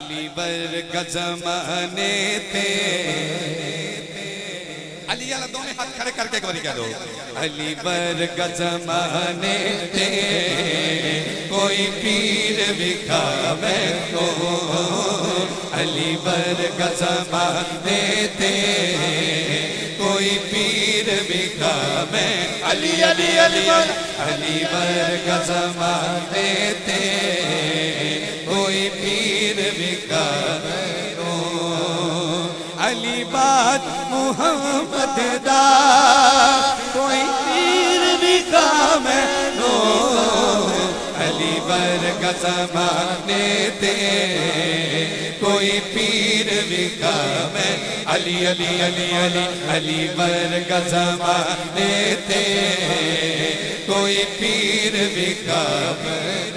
علی بر کا زمانے تھے علی اللہ دونوں ہاتھ کھڑے کر کے ایک باری کہہ دو علی بر کا زمانے تھے کوئی پیر بکھاوے کو علی بر کا زمانے تھے کوئی پیر بکھاوے علی علی علی علی بر کا زمانے تھے کوئی پیر بکھاوے علی بات محمد دا کوئی پیر بکھاوے علی بر کا زمانے تھے کوئی پیر بکھاوے علی علی علی علی علی بر کا زمانے تھے کوئی پیر بکھاوے